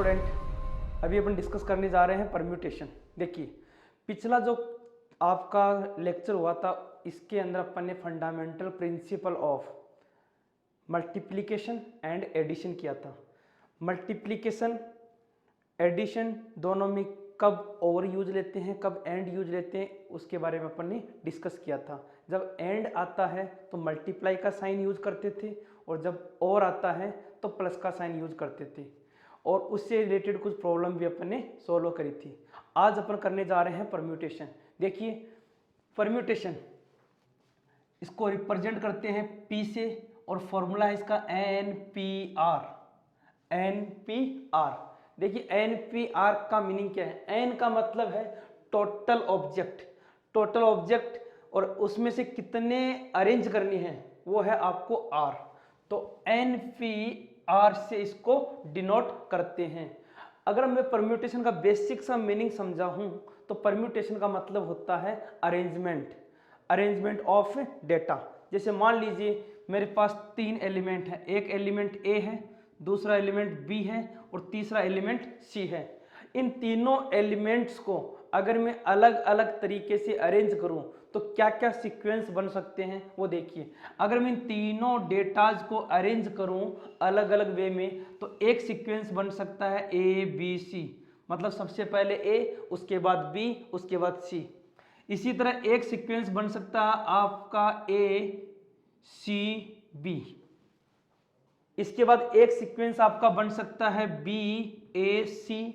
Student, अभी अपन discuss करने जा रहे हैं परम्यूटेशन। देखिए, पिछला जो आपका लेक्चर हुआ था इसके अंदर अपन ने fundamental principle of multiplication and addition किया था। मल्टीप्लिकेशन एडिशन दोनों में कब ओवर यूज लेते हैं, कब एंड यूज लेते हैं, उसके बारे में अपन ने डिस्कस किया था। जब एंड आता है तो मल्टीप्लाई का साइन यूज करते थे और जब और आता है तो प्लस का साइन यूज करते थे, और उससे रिलेटेड कुछ प्रॉब्लम भी अपन ने सॉल्व करी थी। आज अपन करने जा रहे हैं परम्यूटेशन। देखिए, परम्यूटेशन इसको रिप्रेजेंट करते हैं P से और फॉर्मूला है इसका NPR। NPR, देखिए NPR का मीनिंग क्या है। N का मतलब है टोटल ऑब्जेक्ट, टोटल ऑब्जेक्ट, और उसमें से कितने अरेंज करनी है वो है आपको R। तो NPR से इसको डिनोट करते हैं। अगर मैं परम्यूटेशन का बेसिक सा मीनिंग समझाऊं तो परम्यूटेशन का मतलब होता है अरेंजमेंट, अरेंजमेंट ऑफ डेटा। जैसे मान लीजिए मेरे पास 3 एलिमेंट है, एक एलिमेंट A है, दूसरा एलिमेंट B है और तीसरा एलिमेंट C है। इन तीनों एलिमेंट्स को अगर मैं अलग अलग तरीके से अरेंज करूं तो क्या क्या सीक्वेंस बन सकते हैं वो देखिए। अगर मैं इन तीनों डेटाज को अरेंज करूं अलग अलग वे में तो एक सीक्वेंस बन सकता है ABC, मतलब सबसे पहले A, उसके बाद B, उसके बाद C। इसी तरह एक सीक्वेंस बन सकता है आपका ACB, इसके बाद एक सीक्वेंस आपका बन सकता है BAC,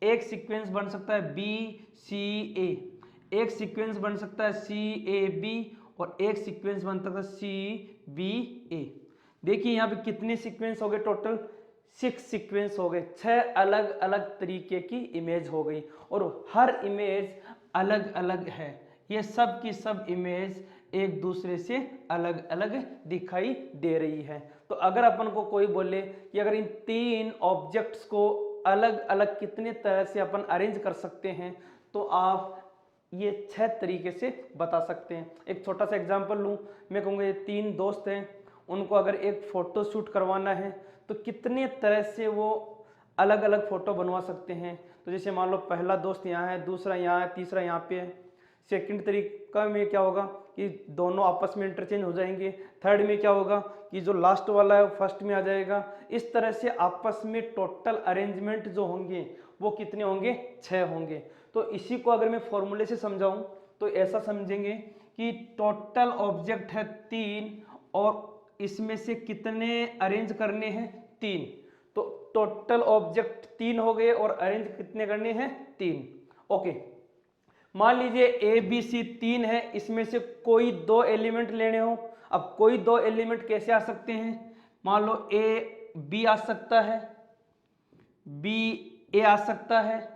एक सीक्वेंस बन सकता है BCA, एक सीक्वेंस बन सकता है CAB और एक सीक्वेंस बन सकता है CBA। देखिए यहाँ पे कितने सीक्वेंस हो गए, टोटल 6 सीक्वेंस हो गए। 6 अलग अलग तरीके की इमेज हो गई और हर इमेज अलग अलग है। ये सब की सब इमेज एक दूसरे से अलग अलग दिखाई दे रही है। तो अगर अपन को कोई बोले कि अगर इन 3 ऑब्जेक्ट्स को अलग अलग कितने तरह से अपन अरेंज कर सकते हैं तो आप ये 6 तरीके से बता सकते हैं। एक छोटा सा एग्जांपल लूं, मैं कहूँगा ये 3 दोस्त हैं, उनको अगर एक फोटो शूट करवाना है तो कितने तरह से वो अलग अलग फोटो बनवा सकते हैं। तो जैसे मान लो पहला दोस्त यहाँ है, दूसरा यहाँ है, तीसरा यहाँ पे है। सेकंड तरीका में क्या होगा कि दोनों आपस में इंटरचेंज हो जाएंगे। थर्ड में क्या होगा कि जो लास्ट वाला है वो फर्स्ट में आ जाएगा। इस तरह से आपस में टोटल अरेंजमेंट जो होंगे वो कितने होंगे, 6 होंगे। तो इसी को अगर मैं फॉर्मूले से समझाऊं तो ऐसा समझेंगे कि टोटल ऑब्जेक्ट है 3 और इसमें से कितने अरेंज करने हैं, 3। तो टोटल ऑब्जेक्ट 3 हो गए और अरेंज कितने करने हैं, 3। ओके, मान लीजिए ABC 3 है, इसमें से कोई 2 एलिमेंट लेने हो। अब कोई 2 एलिमेंट कैसे आ सकते हैं, मान लो AB आ सकता है, BA आ सकता है।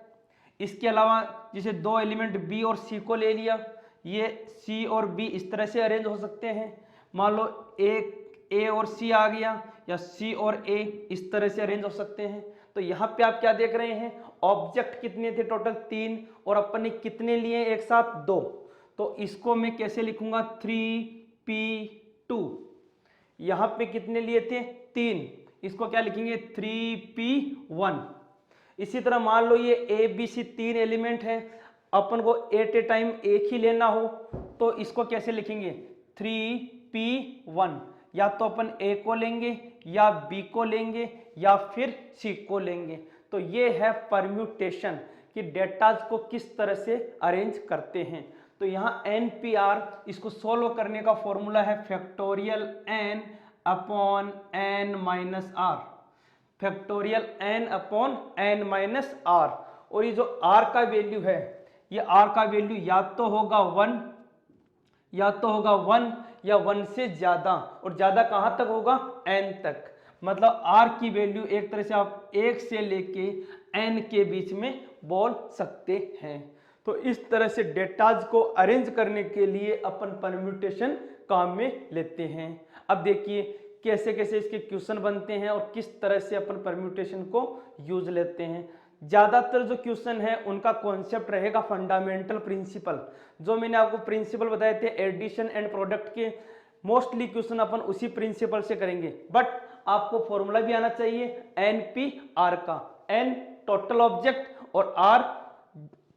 इसके अलावा जैसे 2 एलिमेंट B और C को ले लिया, ये C और B इस तरह से अरेंज हो सकते हैं। मान लो एक A और C आ गया या C और A इस तरह से अरेंज हो सकते हैं। तो यहाँ पे आप क्या देख रहे हैं, ऑब्जेक्ट कितने थे, टोटल 3, और अपन ने कितने लिए एक साथ, 2। तो इसको मैं कैसे लिखूंगा, 3P2। यहाँ पे कितने लिए थे, 3, इसको क्या लिखेंगे, 3P1। इसी तरह मान लो ये ABC 3 एलिमेंट है, अपन को एट ए टाइम एक ही लेना हो तो इसको कैसे लिखेंगे, 3P1। या तो अपन A को लेंगे या B को लेंगे या फिर C को लेंगे। तो ये है परम्यूटेशन कि डेटाज को किस तरह से अरेंज करते हैं। तो यहाँ NPR, इसको सोल्व करने का फॉर्मूला है factorial N upon N minus R, factorial N upon N minus R। और ये जो R का वैल्यू है, ये R का वैल्यू या तो होगा 1 या तो होगा 1 या 1 से ज्यादा, और ज्यादा कहां तक होगा, n तक। मतलब R की वैल्यू एक तरह से आप 1 से लेके n के बीच में बोल सकते हैं। तो इस तरह से डेटाज को अरेंज करने के लिए अपन परम्यूटेशन काम में लेते हैं। अब देखिए कैसे कैसे इसके क्वेश्चन बनते हैं और किस तरह से अपन परम्यूटेशन को यूज लेते हैं। ज्यादातर जो क्वेश्चन है उनका कॉन्सेप्ट रहेगा फंडामेंटल प्रिंसिपल। जो मैंने आपको प्रिंसिपल बताए थे एडिशन एंड प्रोडक्ट के, मोस्टली क्वेश्चन अपन उसी प्रिंसिपल से करेंगे। बट आपको फॉर्मूला भी आना चाहिए NPR का। N टोटल ऑब्जेक्ट और आर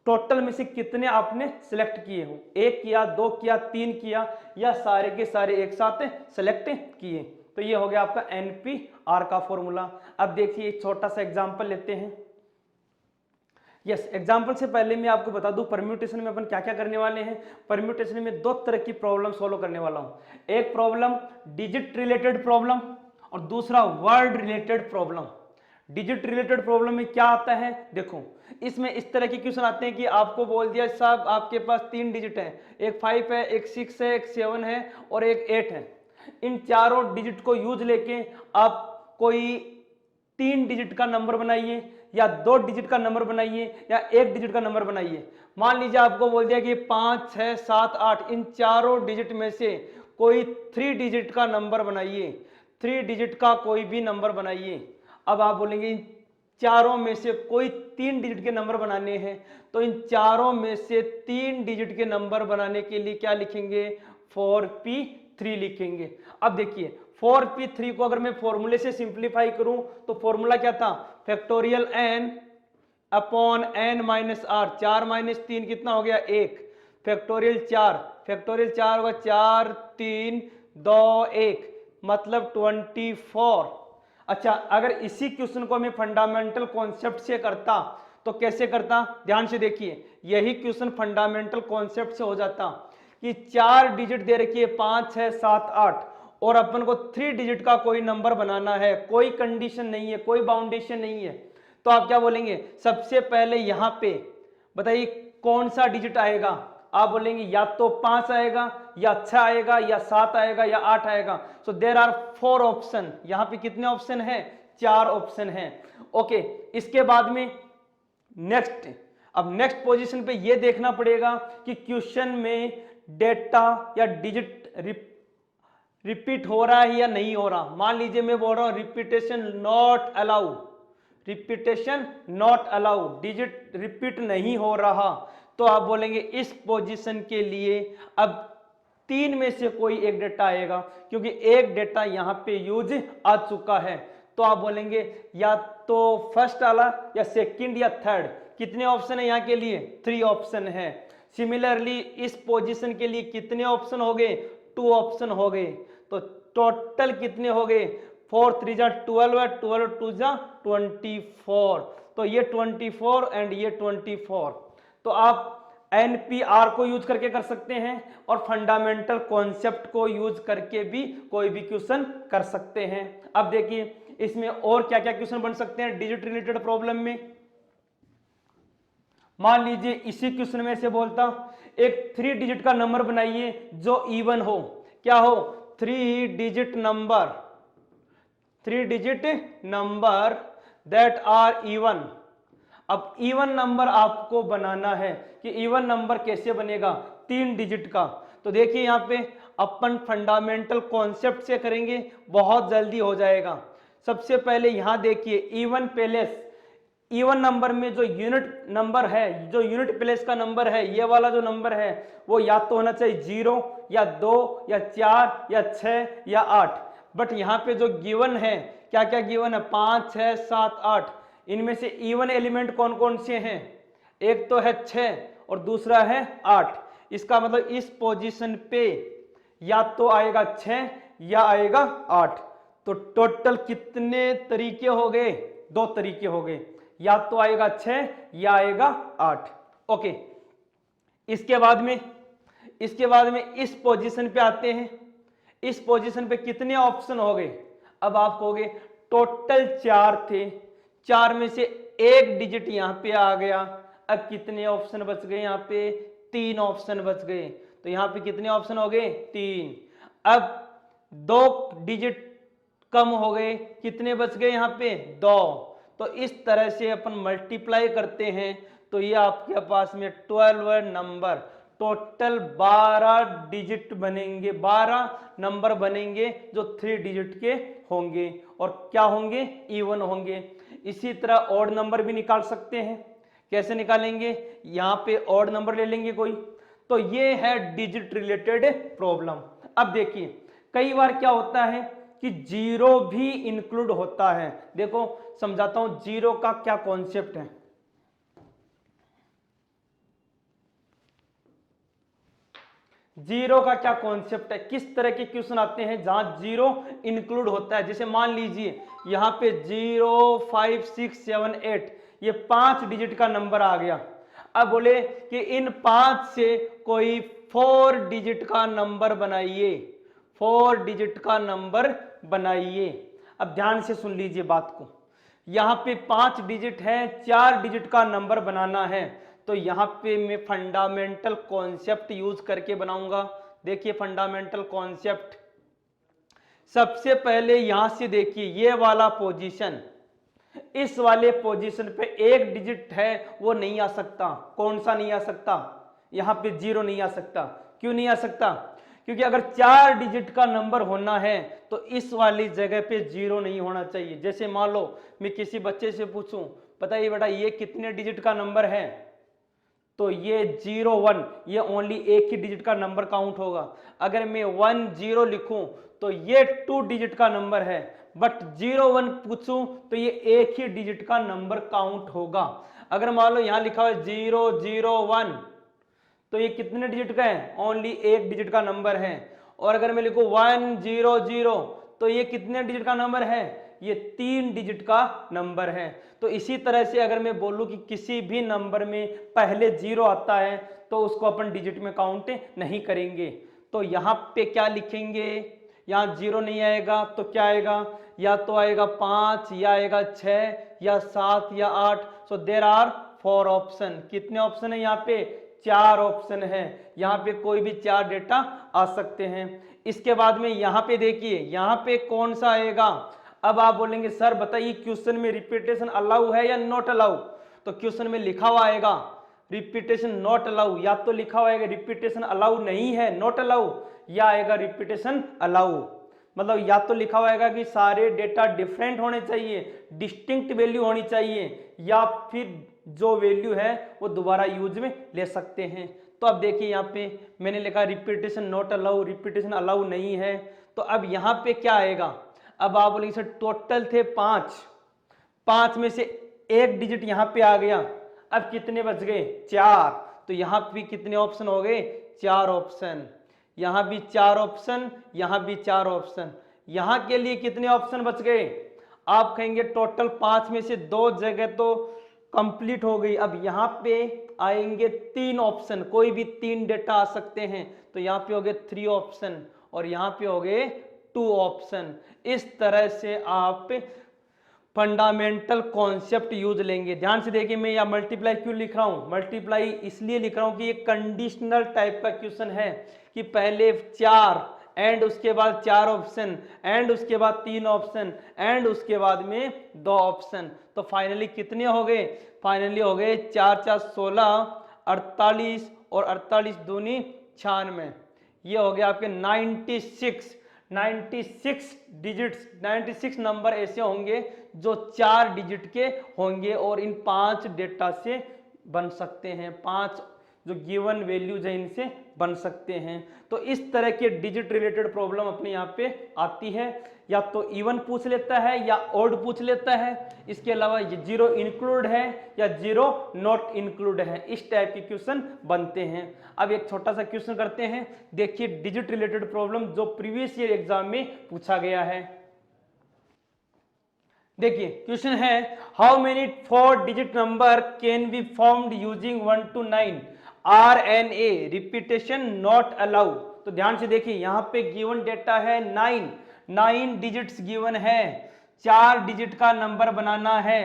टोटल में से कितने आपने सिलेक्ट किए हो, एक किया, दो किया, तीन किया, या सारे के सारे एक साथ सिलेक्ट किए। तो ये हो गया आपका NP-R का फॉर्मूला। अब देखिए एक छोटा सा एग्जांपल लेते हैं। यस, एग्जांपल से पहले मैं आपको बता दूं परम्यूटेशन में अपन क्या क्या करने वाले हैं। परम्यूटेशन में दो तरह की प्रॉब्लम सॉल्व करने वाला हूं। एक प्रॉब्लम डिजिट रिलेटेड प्रॉब्लम और दूसरा word related problem. Digit related problem में क्या आता है, देखो इसमें इस तरह के क्वेश्चन आते हैं कि आपको बोल दिया साहब आपके पास 3 डिजिट है, एक 5 है, एक 6 है, एक 7 है और एक 8 है। इन चारों डिजिट को यूज लेके आप कोई 3 डिजिट का नंबर बनाइए या 2 डिजिट का नंबर बनाइए या 1 डिजिट का नंबर बनाइए। मान लीजिए आपको बोल दिया कि 5, 6, 7, 8 इन चारों डिजिट में से कोई 3 डिजिट का नंबर बनाइए, 3 डिजिट का कोई भी नंबर बनाइए। अब आप बोलेंगे इन चारों में से कोई 3 डिजिट के नंबर बनाने हैं, तो इन चारों में से 3 डिजिट के नंबर बनाने के लिए क्या लिखेंगे, 4p3 लिखेंगे। अब देखिए 4p3 को अगर मैं फॉर्मूले से सिंप्लीफाई करूं तो फॉर्मूला क्या था, factorial n upon n minus r, 4 minus 3 कितना हो गया 1, फैक्टोरियल 4 होगा 4 3 2 1 मतलब 24। अच्छा, अगर इसी क्वेश्चन को मैं फंडामेंटल कॉन्सेप्ट से करता तो कैसे करता, ध्यान से देखिए। यही क्वेश्चन फंडामेंटल कॉन्सेप्ट से हो जाता कि 4 डिजिट दे रखी है 5, 6, 7, 8 और अपन को 3 डिजिट का कोई नंबर बनाना है, कोई कंडीशन नहीं है, कोई बाउंडेशन नहीं है। तो आप क्या बोलेंगे, सबसे पहले यहां पे बताइए कौन सा डिजिट आएगा। आप बोलेंगे या तो 5 आएगा या 6 आएगा या 7 आएगा या 8 आएगा। So there are 4 option. यहां पे कितने ऑप्शन है, 4 ऑप्शन है। ओके, इसके बाद में नेक्स्ट, अब नेक्स्ट पोजीशन पे ये देखना पड़ेगा कि क्वेश्चन में डेटा या डिजिट रिपीट हो रहा है या नहीं हो रहा। मान लीजिए मैं बोल रहा हूं repetition not allow, repetition not allow, digit repeat नहीं हो रहा, तो आप बोलेंगे इस पोजीशन के लिए अब 3 में से कोई एक डेटा आएगा, क्योंकि एक डेटा यहां पे यूज आ चुका है। तो आप बोलेंगे या तो फर्स्ट वाला या सेकंड या थर्ड। कितने ऑप्शन है यहाँ के लिए, 3 ऑप्शन है। सिमिलरली इस पोजीशन के लिए कितने ऑप्शन हो गए, 2 ऑप्शन हो गए। तो टोटल कितने हो गए, 4 3 जा 12 है, 12 2 जा 24। तो ये 24 एंड ये 24। तो आप NP-R को यूज करके कर सकते हैं और फंडामेंटल कॉन्सेप्ट को यूज करके भी कोई भी क्वेश्चन कर सकते हैं। अब देखिए इसमें और क्या क्या क्वेश्चन बन सकते हैं डिजिट रिलेटेड प्रॉब्लम में। मान लीजिए इसी क्वेश्चन में से बोलता एक 3 डिजिट का नंबर बनाइए जो इवन हो। क्या हो, 3 digit number, 3 digit number that are even. अब इवन नंबर आपको बनाना है कि इवन नंबर कैसे बनेगा, 3 डिजिट का। तो देखिए यहाँ पे अपन फंडामेंटल कॉन्सेप्ट से करेंगे, बहुत जल्दी हो जाएगा। सबसे पहले यहाँ देखिए इवन प्लेस, इवन नंबर में जो यूनिट नंबर है, जो यूनिट प्लेस का नंबर है, ये वाला जो नंबर है वो या तो होना चाहिए 0 या 2 या 4 या 6 या 8। बट यहाँ पे जो गिवन है, क्या क्या गिवन है, 5 6 7 8। इनमें से इवन एलिमेंट कौन कौन से हैं, एक तो है 6 और दूसरा है 8। इसका मतलब इस पोजीशन पे या तो आएगा 6 या आएगा 8। तो टोटल कितने तरीके हो गए, 2 तरीके हो गए, या तो आएगा 6 या आएगा 8। ओके, इसके बाद में इस पोजीशन पे आते हैं। इस पोजीशन पे कितने ऑप्शन हो गए, अब आप कहोगे टोटल 4 थे, 4 में से एक डिजिट यहां पे आ गया। अब कितने ऑप्शन बच गए, यहाँ पे 3 ऑप्शन बच गए। तो यहाँ पे कितने ऑप्शन हो गए, 3। अब 2 डिजिट कम हो गए, कितने बच गए यहाँ पे, 2। तो इस तरह से अपन मल्टीप्लाई करते हैं तो ये आपके पास में 12 नंबर, टोटल 12 डिजिट बनेंगे, 12 नंबर बनेंगे जो 3 डिजिट के होंगे और क्या होंगे, इवन होंगे। इसी तरह ऑड नंबर भी निकाल सकते हैं। कैसे निकालेंगे, यहाँ पे ऑड नंबर ले लेंगे कोई। तो ये है डिजिट रिलेटेड प्रॉब्लम। अब देखिए कई बार क्या होता है कि जीरो भी इंक्लूड होता है। देखो समझाता हूं जीरो का क्या कॉन्सेप्ट है। जीरो का क्या कॉन्सेप्ट है, किस तरह के क्वेश्चन आते हैं जहां जीरो इंक्लूड होता है। जैसे मान लीजिए यहां पे 0 5 6 7 8 ये 5 डिजिट का नंबर आ गया। अब बोले कि इन 5 से कोई 4 डिजिट का नंबर बनाइए, 4 डिजिट का नंबर बनाइए। अब ध्यान से सुन लीजिए बात को, यहां पे 5 डिजिट है, 4 डिजिट का नंबर बनाना है, तो यहां पे मैं फंडामेंटल कॉन्सेप्ट यूज करके बनाऊंगा। देखिए फंडामेंटल कॉन्सेप्ट, सबसे पहले यहां से देखिए ये वाला पोजीशन, इस वाले पोजीशन पे एक डिजिट है वो नहीं आ सकता। कौन सा नहीं आ सकता, यहां पे जीरो नहीं आ सकता। क्यों नहीं आ सकता, क्योंकि अगर 4 डिजिट का नंबर होना है तो इस वाली जगह पे जीरो नहीं होना चाहिए। जैसे मान लो मैं किसी बच्चे से पूछूं बताइए बेटा ये कितने डिजिट का नंबर है, तो ये 0 1 ये ओनली एक ही डिजिट का नंबर काउंट होगा। अगर मैं 1 0 लिखूं तो ये 2 डिजिट का नंबर है, बट 0 1 पूछूं तो ये एक ही डिजिट का नंबर काउंट होगा। अगर मान लो यहां लिखा हुआ है 0 0 1 तो ये कितने डिजिट का है, ओनली एक डिजिट का नंबर है। और अगर मैं लिखूं 1 0 0 तो ये कितने डिजिट का नंबर है, ये 3 डिजिट का नंबर है। तो इसी तरह से अगर मैं बोलूं कि किसी भी नंबर में पहले जीरो आता है तो उसको अपन डिजिट में काउंट नहीं करेंगे। तो यहां पे क्या लिखेंगे, यहां जीरो नहीं आएगा तो क्या आएगा, या तो आएगा 5 या आएगा 6 या 7 या 8। So there are 4 option. कितने ऑप्शन है यहाँ पे, 4 ऑप्शन है। यहाँ पे कोई भी 4 डेटा आ सकते हैं। इसके बाद में यहाँ पे देखिए यहाँ पे कौन सा आएगा। अब आप बोलेंगे सर बताइए क्वेश्चन में रिपीटेशन अलाउ है या नॉट अलाउ, तो क्वेश्चन में लिखा हुआ आएगा रिपीटेशन नॉट अलाउ, या तो लिखा हुआ आएगा रिपीटेशन अलाउ नहीं है नॉट अलाउ, या आएगा रिपीटेशन अलाउ। मतलब या तो लिखा हुआ आएगा कि सारे डेटा डिफरेंट होने चाहिए, डिस्टिंक्ट वैल्यू होनी चाहिए, या फिर जो वैल्यू है वो दोबारा यूज में ले सकते हैं। तो अब देखिए यहाँ पे मैंने लिखा repetition not allow, repetition allow नहीं है। तो अब यहाँ पे क्या आएगा, अब आप बोलेंगे सर टोटल थे 5, 5 में से एक डिजिट यहाँ पे आ गया, अब कितने बच गए, 4। तो यहाँ भी कितने ऑप्शन हो गए, 4 ऑप्शन। यहाँ भी 4 ऑप्शन, यहाँ भी 4 ऑप्शन। यहाँ के लिए कितने ऑप्शन बच गए, आप कहेंगे टोटल 5 में से 2 जगह तो कंप्लीट हो गई। अब यहाँ पे आएंगे 3 ऑप्शन, कोई भी 3 डेटा आ सकते हैं। तो यहाँ पे हो गए 3 ऑप्शन और यहाँ पे हो गए 2 ऑप्शन। इस तरह से आप फंडामेंटल कॉन्सेप्ट यूज लेंगे। ध्यान से देखिए मैं यहाँ मल्टीप्लाई क्यों लिख रहा हूँ, मल्टीप्लाई इसलिए लिख रहा हूँ कि ये कंडीशनल टाइप का क्वेश्चन है कि पहले 4 एंड उसके बाद 4 ऑप्शन एंड उसके बाद 3 ऑप्शन एंड उसके बाद में 2 ऑप्शन। तो फाइनली कितने हो गए, फाइनली हो गए 4 4 16 48 और 48 दूनी 96। ये हो गया आपके 96 डिजिट्स, 96 नंबर ऐसे होंगे जो 4 डिजिट के होंगे और इन 5 डेटा से बन सकते हैं, 5 जो गिवन वैल्यूज है इनसे बन सकते हैं। तो इस तरह के डिजिट रिलेटेड प्रॉब्लम अपने यहाँ पे आती है, या तो इवन पूछ लेता है या ऑड पूछ लेता है। इसके अलावा ये जीरो इंक्लूड है या जीरो नॉट इंक्लूड है, इस टाइप के क्वेश्चन बनते हैं। अब एक छोटा सा क्वेश्चन करते हैं, देखिए डिजिट रिलेटेड प्रॉब्लम जो प्रीवियस ईयर एग्जाम में पूछा गया है। देखिए क्वेश्चन है how many 4 digit number can be formed using 1 to 9 RNA repetition not allow. तो ध्यान से देखिए यहाँ पे गिवन डेटा है 9 डिजिट्स गिवन है, 4 डिजिट का नंबर बनाना है।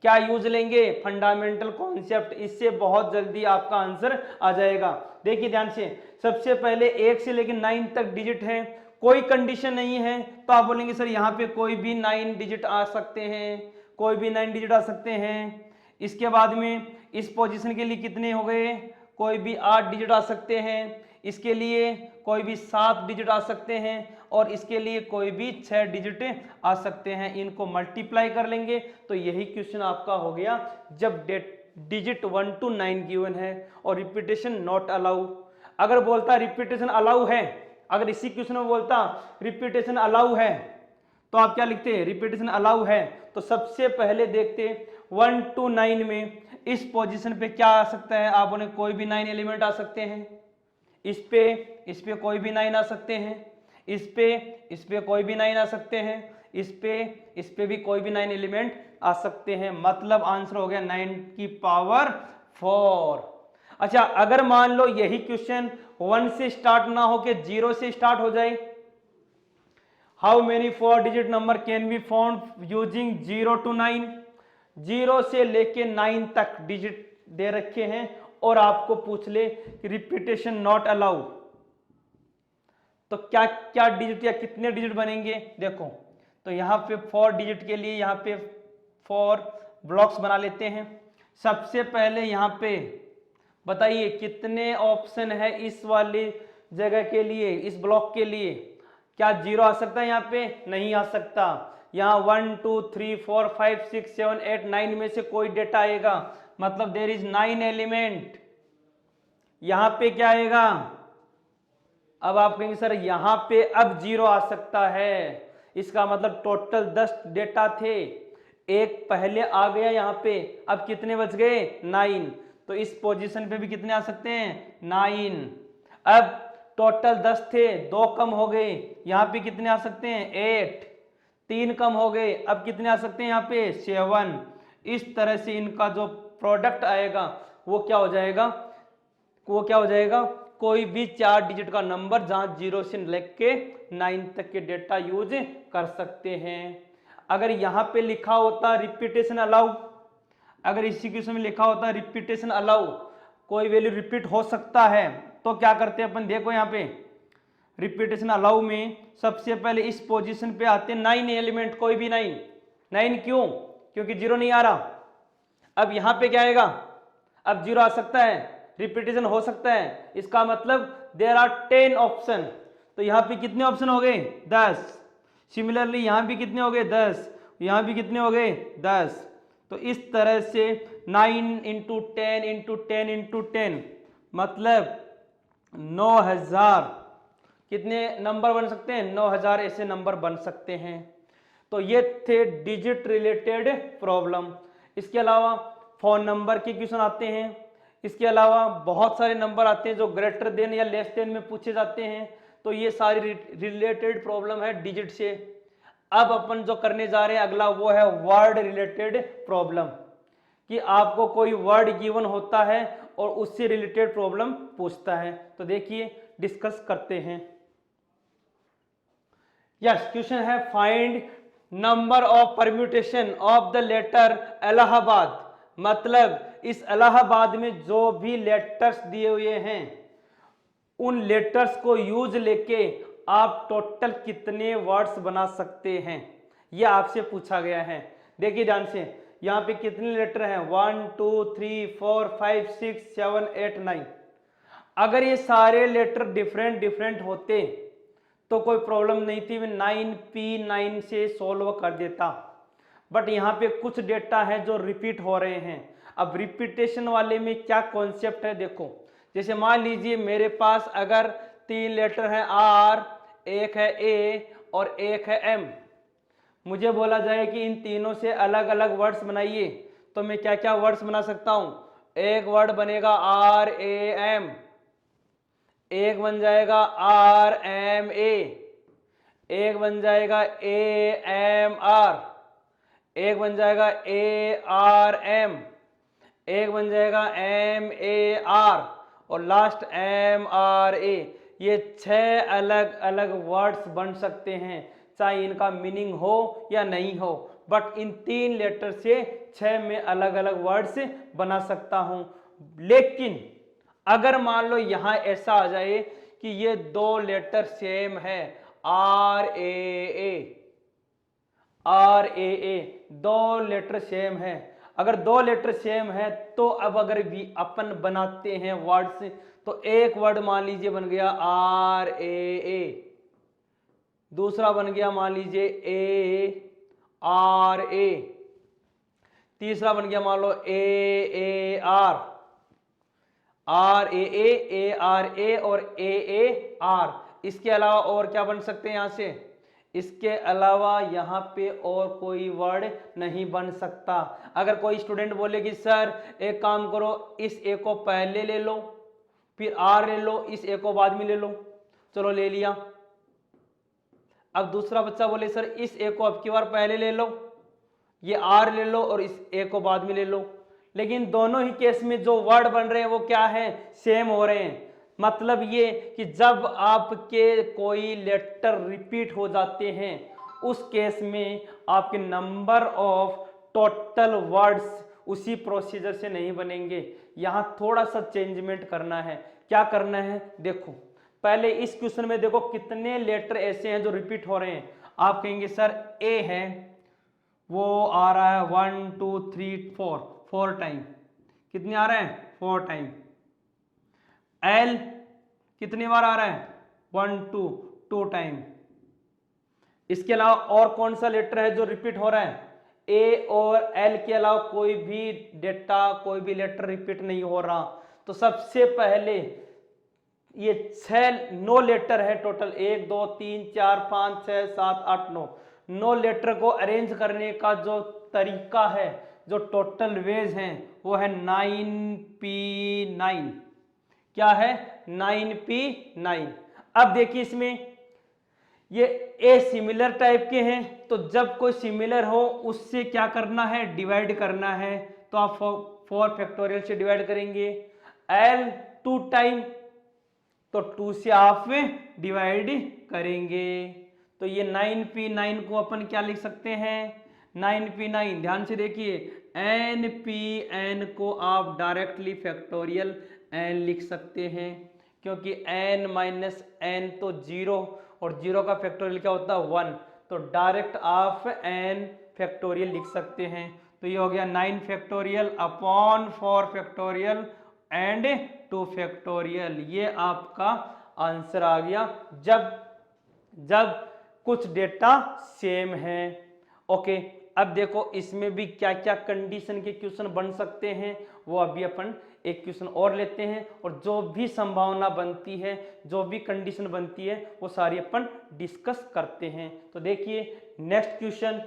क्या यूज लेंगे, फंडामेंटल कॉन्सेप्ट, इससे बहुत जल्दी आपका आंसर आ जाएगा। देखिए ध्यान से, सबसे पहले 1 से लेकर 9 तक डिजिट है, कोई कंडीशन नहीं है, तो आप बोलेंगे सर यहाँ पे कोई भी 9 डिजिट आ सकते हैं, कोई भी 9 डिजिट आ सकते हैं। इसके बाद में इस पोजीशन के लिए कितने हो गए, कोई भी 8 डिजिट आ सकते हैं, इसके लिए कोई भी 7 डिजिट आ सकते हैं और इसके लिए कोई भी 6 डिजिट आ सकते हैं। इनको मल्टीप्लाई कर लेंगे तो यही क्वेश्चन आपका हो गया जब डिजिट 1 to 9 गिवन है और रिपीटेशन नॉट अलाउ। अगर बोलता रिपीटेशन अलाउ है, अगर इसी क्वेश्चन में बोलता रिपीटेशन अलाउ है तो आप क्या लिखते हैं, रिपीटेशन अलाउ है। तो सबसे पहले देखते 1 to 9 में इस पोजीशन पे क्या आ सकता है, आप उन्हें कोई भी 9 एलिमेंट आ सकते हैं, इस पे कोई भी 9 आ सकते हैं, इस पे कोई भी 9 आ सकते हैं, इस पे भी कोई भी 9 एलिमेंट आ सकते हैं। मतलब आंसर हो गया 9 की पावर 4। अच्छा, अगर मान लो यही क्वेश्चन 1 से स्टार्ट ना हो के 0 से स्टार्ट हो जाए, how many 4 digit number can be found using 0 to 9, 0 से लेके 9 तक डिजिट दे रखे हैं और आपको पूछ ले रिपीटेशन नॉट अलाउ, तो क्या क्या डिजिट या कितने डिजिट बनेंगे। देखो, तो यहाँ पे 4 डिजिट के लिए यहाँ पे 4 ब्लॉक्स बना लेते हैं। सबसे पहले यहाँ पे बताइए कितने ऑप्शन है इस वाली जगह के लिए, इस ब्लॉक के लिए। क्या 0 आ सकता है यहाँ पे, नहीं आ सकता। यहाँ 1 2 3 4 5 6 7 8 9 में से कोई डेटा आएगा, मतलब देयर इज 9 एलिमेंट। यहाँ पे क्या आएगा, अब आप कहेंगे सर यहाँ पे अब 0 आ सकता है, इसका मतलब टोटल 10 डेटा थे, एक पहले आ गया यहाँ पे, अब कितने बच गए 9, तो इस पोजीशन पे भी कितने आ सकते हैं 9। अब टोटल 10 थे, 2 कम हो गए, यहाँ पे कितने आ सकते हैं 8, 3 कम हो गए, अब कितने आ सकते हैं यहाँ पे 7। इस तरह से इनका जो प्रोडक्ट आएगा वो क्या हो जाएगा, वो क्या हो जाएगा, कोई भी 4 डिजिट का नंबर जहां 0 से लेके 9 तक के डेटा यूज कर सकते हैं। अगर यहाँ पे लिखा होता रिपीटेशन अलाउ, अगर इसी क्वेश्चन में लिखा होता रिपीटेशन अलाउ, कोई वैल्यू रिपीट हो सकता है, तो क्या करते हैं अपन, देखो यहाँ पे रिपीटेशन अलाउ में सबसे पहले इस पोजीशन पे आते हैं 9 एलिमेंट, कोई भी 9 क्यों, क्योंकि 0 नहीं आ रहा। अब यहाँ पे क्या आएगा, अब 0 आ सकता है, रिपीटेशन हो सकता है, इसका मतलब देयर आर 10 ऑप्शन। तो यहाँ पे कितने ऑप्शन हो गए 10। सिमिलरली यहाँ भी कितने हो गए 10, यहाँ भी कितने हो गए 10। तो इस तरह से 9 इंटू 10 इंटू 10 इंटू 10 मतलब 9000 कितने नंबर बन सकते हैं, 9000 ऐसे नंबर बन सकते हैं। तो ये थे डिजिट रिलेटेड प्रॉब्लम। इसके अलावा फोन नंबर के क्वेश्चन आते हैं, इसके अलावा बहुत सारे नंबर आते हैं जो ग्रेटर देन या लेस देन में पूछे जाते हैं। तो ये सारी रिलेटेड प्रॉब्लम है डिजिट से। अब अपन जो करने जा रहे हैं अगला वो है वर्ड रिलेटेड प्रॉब्लम, कि आपको कोई वर्ड गिवन होता है और उससे रिलेटेड प्रॉब्लम पूछता है। तो देखिए डिस्कस करते हैं। यस, क्वेश्चन है find number of permutation of the letter Allahabad. मतलब इस इलाहाबाद में जो भी लेटर्स दिए हुए हैं उन लेटर्स को यूज लेके आप टोटल कितने वर्ड्स बना सकते हैं, यह आपसे पूछा गया है। देखिए ध्यान से, यहाँ पे कितने लेटर हैं 1 2 3 4 5 6 7 8 9। अगर ये सारे लेटर डिफरेंट डिफरेंट होते तो कोई प्रॉब्लम नहीं थी, मैं 9P9 से सोल्व कर देता। बट यहाँ पे कुछ डेटा है जो रिपीट हो रहे हैं। अब रिपीटेशन वाले में क्या कॉन्सेप्ट है, देखो जैसे मान लीजिए मेरे पास अगर 3 लेटर है R, एक है A और एक है M, मुझे बोला जाए कि इन तीनों से अलग अलग वर्ड्स बनाइए, तो मैं क्या क्या वर्ड्स बना सकता हूं। एक वर्ड बनेगा RAM, एक बन जाएगा RMA, एक बन जाएगा AMR, एक बन जाएगा ARM, एक बन जाएगा MAR और लास्ट MRA। ये 6 अलग अलग वर्ड्स बन सकते हैं, चाहे इनका मीनिंग हो या नहीं हो, बट इन 3 लेटर से 6 में अलग अलग वर्ड्स बना सकता हूं। लेकिन अगर मान लो यहां ऐसा आ जाए कि ये 2 लेटर सेम है, RAA 2 लेटर सेम है। अगर 2 लेटर सेम है तो अब अगर भी अपन बनाते हैं वर्ड्स, तो एक वर्ड मान लीजिए बन गया RAA, दूसरा बन गया मान लीजिए ARA, तीसरा बन गया मान लो AAR, RAA ARA और AAR। इसके अलावा और क्या बन सकते हैं यहां से, इसके अलावा यहाँ पे और कोई वर्ड नहीं बन सकता। अगर कोई स्टूडेंट बोले कि सर एक काम करो, इस ए को पहले ले लो, फिर आर ले लो, इस ए को बाद में ले लो, चलो ले लिया। अब दूसरा बच्चा बोले सर इस ए को अब की बार पहले ले लो, ये आर ले लो और इस ए को बाद में ले लो, लेकिन दोनों ही केस में जो वर्ड बन रहे हैं वो क्या है, सेम हो रहे हैं। मतलब ये कि जब आपके कोई लेटर रिपीट हो जाते हैं उस केस में आपके नंबर ऑफ टोटल वर्ड्स उसी प्रोसीजर से नहीं बनेंगे, यहां थोड़ा सा चेंजमेंट करना है। क्या करना है, देखो पहले इस क्वेश्चन में देखो कितने लेटर ऐसे हैं जो रिपीट हो रहे हैं। आप कहेंगे सर ए है वो आ रहा है 1 2 3 4 टाइम, कितने आ रहे हैं 4 टाइम। एल कितनी बार आ रहा है 1 2 टाइम। इसके अलावा और कौन सा लेटर है जो रिपीट हो रहा है, ए और एल के अलावा कोई भी डेटा कोई भी लेटर रिपीट नहीं हो रहा। तो सबसे पहले ये 9 लेटर है टोटल, 1 2 3 4 5 6 7 8 9 लेटर को अरेंज करने का जो तरीका है, जो टोटल वेज है वो है 9p9। क्या है 9p9। अब देखिए इसमें ये ए सिमिलर टाइप के हैं, तो जब कोई सिमिलर हो उससे क्या करना है, डिवाइड करना है। तो आप 4 फैक्टोरियल से डिवाइड करेंगे। एल 2 टाइम तो 2 से आप डिवाइड करेंगे। तो ये 9p9 को अपन क्या लिख सकते हैं, 9p9। ध्यान से देखिए npn को आप डायरेक्टली फैक्टोरियल n लिख सकते हैं, क्योंकि n माइनस n तो 0 और 0 का फैक्टोरियल क्या होता है 1, तो डायरेक्ट आप n फैक्टोरियल लिख सकते हैं। तो ये हो गया 9 factorial upon 4 factorial and 2 factorial. ये आपका आंसर आ गया जब कुछ डेटा सेम है। ओके, अब देखो इसमें भी क्या क्या कंडीशन के क्वेश्चन बन सकते हैं वो अभी अपन एक क्वेश्चन और लेते हैं, और जो भी संभावना बनती है, जो भी कंडीशन बनती है वो सारी अपन डिस्कस करते हैं। तो देखिए next question,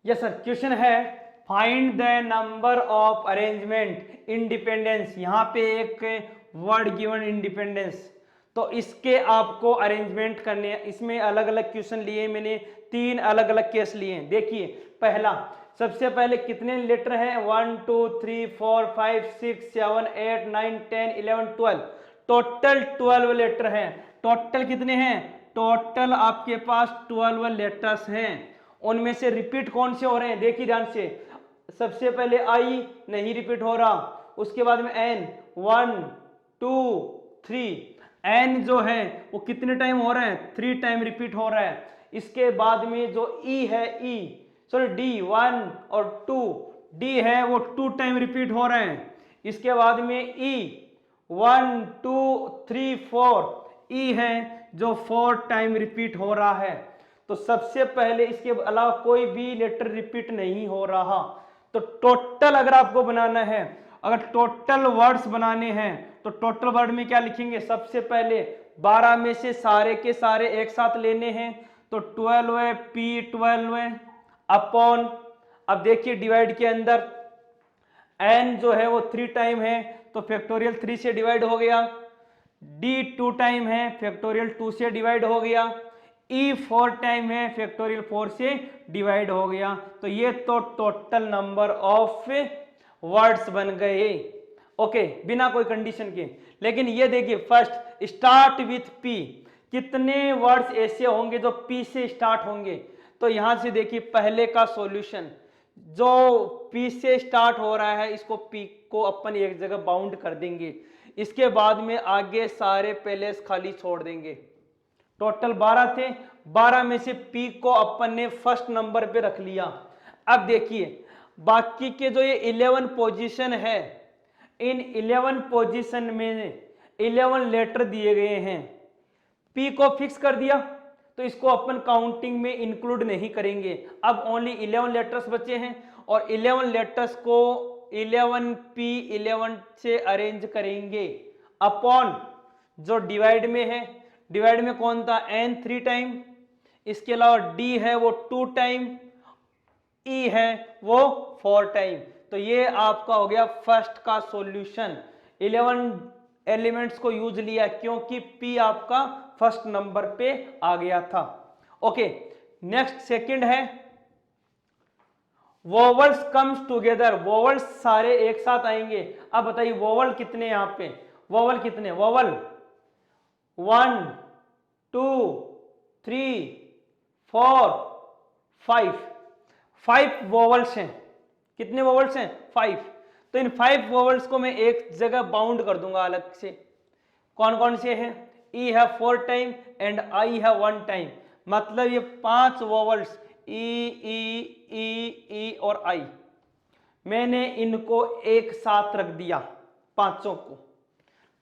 yes sir, question है find the number of arrangement independence. यहाँ पे एक वर्ड गिवन इंडिपेंडेंस, तो इसके आपको अरेंजमेंट करने हैं। इसमें अलग अलग क्वेश्चन लिए मैंने, 3 अलग अलग केस लिए हैं। देखिए पहला, सबसे पहले कितने लेटर हैं 1 2 3 4 5 6 7 8 9 10 11 12, टोटल 12 लेटर हैं। टोटल कितने हैं, टोटल आपके पास 12 लेटर्स हैं। उनमें से रिपीट कौन से हो रहे हैं, देखिए ध्यान से। सबसे पहले आई नहीं रिपीट हो रहा, उसके बाद में एन 1 2 3, एन जो है वो कितने टाइम हो रहा है 3 टाइम रिपीट हो रहा है। इसके बाद में जो ई है, ई सॉरी डी 1 और 2, डी है वो 2 टाइम रिपीट हो रहे हैं। इसके बाद में ई 1 2 3 4, ई है जो 4 टाइम रिपीट हो रहा है। तो सबसे पहले इसके अलावा कोई भी लेटर रिपीट नहीं हो रहा। तो टोटल अगर आपको बनाना है, अगर टोटल वर्ड्स बनाने हैं तो टोटल वर्ड में क्या लिखेंगे, सबसे पहले 12 में से सारे के सारे एक साथ लेने हैं, तो 12 है p12 है अपॉन, अब देखिए डिवाइड के अंदर n जो है वो 3 टाइम है तो फैक्टोरियल 3 से डिवाइड हो गया, d 2 टाइम है फैक्टोरियल 2 से डिवाइड हो गया, e 4 टाइम है फैक्टोरियल 4 से डिवाइड हो गया। तो ये तो टोटल नंबर ऑफ वर्ड्स बन गए। ओके, बिना कोई कंडीशन के। लेकिन ये देखिए फर्स्ट स्टार्ट विथ p, कितने वर्ड्स ऐसे होंगे जो p से स्टार्ट होंगे। तो यहां से देखिए पहले का सॉल्यूशन, जो p से स्टार्ट हो रहा है इसको p को अपन एक जगह बाउंड कर देंगे। इसके बाद में आगे सारे प्लेस खाली छोड़ देंगे। टोटल 12 थे, 12 में से p को अपन ने फर्स्ट नंबर पे रख लिया। अब देखिए बाकी के जो ये 11 पोजीशन है, इन 11 पोजीशन में 11 लेटर दिए गए हैं, p को फिक्स कर दिया तो इसको अपन काउंटिंग में इंक्लूड नहीं करेंगे। अब ओनली 11 लेटर्स बचे हैं और 11 लेटर्स को 11p11 से अरेंज करेंगे अपॉन जो डिवाइड में है डिवाइड में कौन था, n 3 टाइम, इसके अलावा d है वो 2 टाइम, e है वो 4 टाइम। तो ये आपका हो गया फर्स्ट का सॉल्यूशन। 11 एलिमेंट्स को यूज लिया क्योंकि p आपका फर्स्ट नंबर पे आ गया था। ओके, नेक्स्ट सेकंड है वोवल्स कम्स टुगेदर, वोवल्स सारे एक साथ आएंगे। अब बताइए वोवल कितने, यहां पे वोवल कितने, वोवल 1 2 3 4 5 वोवल्स हैं। कितने वोवल्स हैं, 5। तो इन 5 वोवल्स को मैं एक जगह बाउंड कर दूंगा अलग से। कौन कौन से हैं, ई है 4 टाइम एंड आई है 1 टाइम, मतलब ये 5 वोवल्स ई और आई, मैंने इनको एक साथ रख दिया, पांचों को।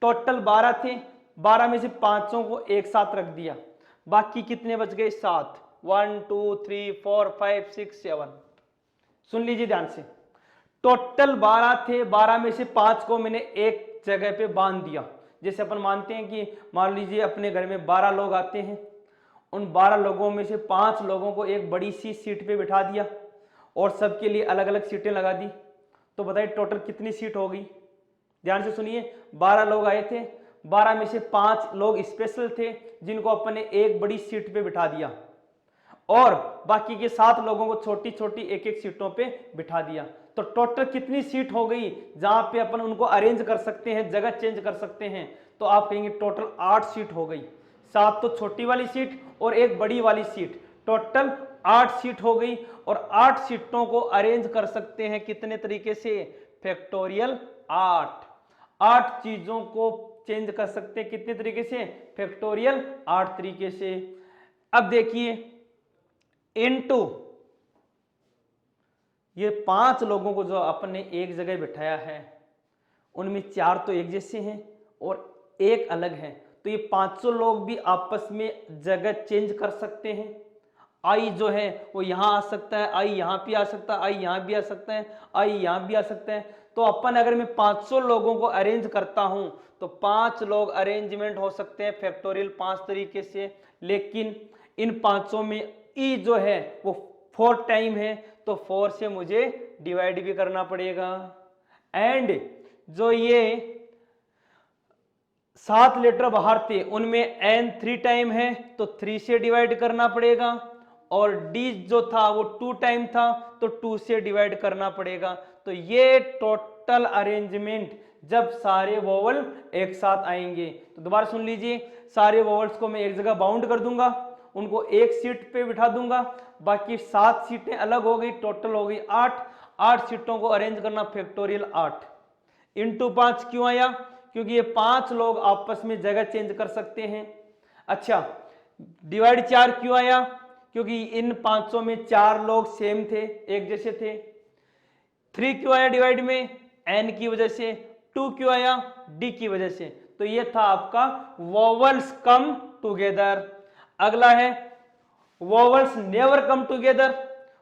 टोटल 12 थे, 12 में से पांचों को एक साथ रख दिया, बाकी कितने बच गए, 7। 1 2 3 4 5 6 7। सुन लीजिए ध्यान से, टोटल 12 थे, 12 में से 5 को मैंने एक जगह पे बांध दिया। जैसे अपन मानते हैं कि मान लीजिए अपने घर में 12 लोग आते हैं, उन 12 लोगों में से 5 लोगों को एक बड़ी सी सीट पे बिठा दिया और सबके लिए अलग अलग सीटें लगा दी। तो बताइए टोटल कितनी सीट हो गई, ध्यान से सुनिए। 12 लोग आए थे, 12 में से 5 लोग स्पेशल थे जिनको अपन ने एक बड़ी सीट पे बिठा दिया और बाकी के 7 लोगों को छोटी छोटी एक एक सीटों पे बिठा दिया। तो टोटल कितनी सीट हो गई जहां पे अपन उनको अरेंज कर सकते हैं, जगह चेंज कर सकते हैं। तो आप कहेंगे टोटल 8 सीट हो गई, 7 तो छोटी वाली सीट और एक बड़ी वाली सीट, टोटल 8 सीट हो गई। और 8 सीटों को अरेंज कर सकते हैं कितने तरीके से, फैक्टोरियल 8 चीजों को चेंज कर सकते हैं कितने तरीके से, फैक्टोरियल 8 तरीके से। अब देखिए इनटू ये 5 लोगों को जो अपन ने एक जगह बिठाया है, उनमें 4 तो एक जैसे हैं और एक अलग है, तो ये 500 लोग भी आपस में जगह चेंज कर सकते हैं। आई जो है वो यहां आ सकता है, आई यहां भी आ सकता है, आई यहां भी आ सकता है, आई यहां भी आ सकता है। तो अपन अगर मैं 500 लोगों को अरेंज करता हूं तो 5 लोग अरेंजमेंट हो सकते हैं फैक्टोरियल 5 तरीके से। लेकिन इन 500 में ई जो है वो 4 टाइम है, तो 4 से मुझे डिवाइड भी करना पड़ेगा। एंड जो ये 7 लेटर बाहर थे उनमें n 3 टाइम है, तो 3 से डिवाइड करना पड़ेगा। और d जो था वो 2 टाइम था, तो 2 से डिवाइड करना पड़ेगा। तो ये टोटल अरेंजमेंट जब सारे वोवल एक साथ आएंगे। तो दोबारा सुन लीजिए, सारे वोवल्स को मैं एक जगह बाउंड कर दूंगा, उनको एक सीट पे बिठा दूंगा, बाकी 7 सीटें अलग हो गई, टोटल हो गई 8 सीटों को अरेंज करना फैक्टोरियल 8 इंटू 5 क्यों आया, क्योंकि ये 5 लोग आपस में जगह चेंज कर सकते हैं। अच्छा, डिवाइड 4 क्यों आया, क्योंकि इन 500 में 4 लोग सेम थे, एक जैसे थे। 3 क्यों आया डिवाइड में, n की वजह से। 2 क्यों आया, d की वजह से। तो ये था आपका वोवल्स कम टुगेदर। अगला है vowels never come together,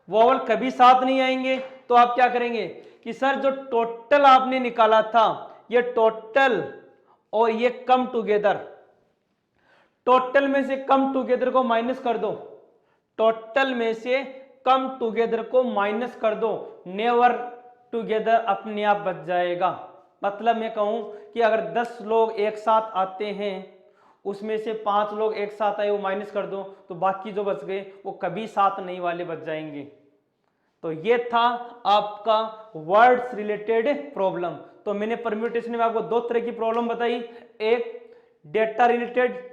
vowel कभी साथ नहीं आएंगे। तो आप क्या करेंगे कि सर जो टोटल आपने निकाला था, ये टोटल और ये कम टुगेदर, टोटल में से कम टुगेदर को माइनस कर दो, टोटल में से कम टुगेदर को माइनस कर दो, नेवर टुगेदर अपने आप बच जाएगा। मतलब मैं कहूं कि अगर 10 लोग एक साथ आते हैं, उसमें से 5 लोग एक साथ आए वो माइनस कर दो, तो बाकी जो बच गए वो कभी साथ नहीं वाले बच जाएंगे। तो ये था आपका वर्ड्स रिलेटेड प्रॉब्लम। तो मैंने परम्यूटेशन में आपको 2 तरह की प्रॉब्लम बताई, एक डेटा रिलेटेड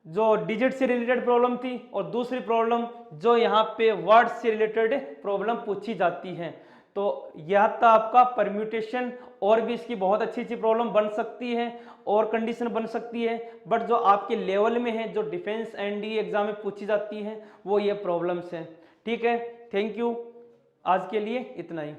जो डिजिट से रिलेटेड प्रॉब्लम थी, और दूसरी प्रॉब्लम जो यहाँ पे वर्ड से रिलेटेड प्रॉब्लम पूछी जाती है। तो यह था आपका परम्यूटेशन, और भी इसकी बहुत अच्छी अच्छी प्रॉब्लम बन सकती है और कंडीशन बन सकती है, बट जो आपके लेवल में है, जो डिफेंस एनडीए एग्जाम में पूछी जाती है, वो ये प्रॉब्लम्स हैं। ठीक है, थैंक यू, आज के लिए इतना ही।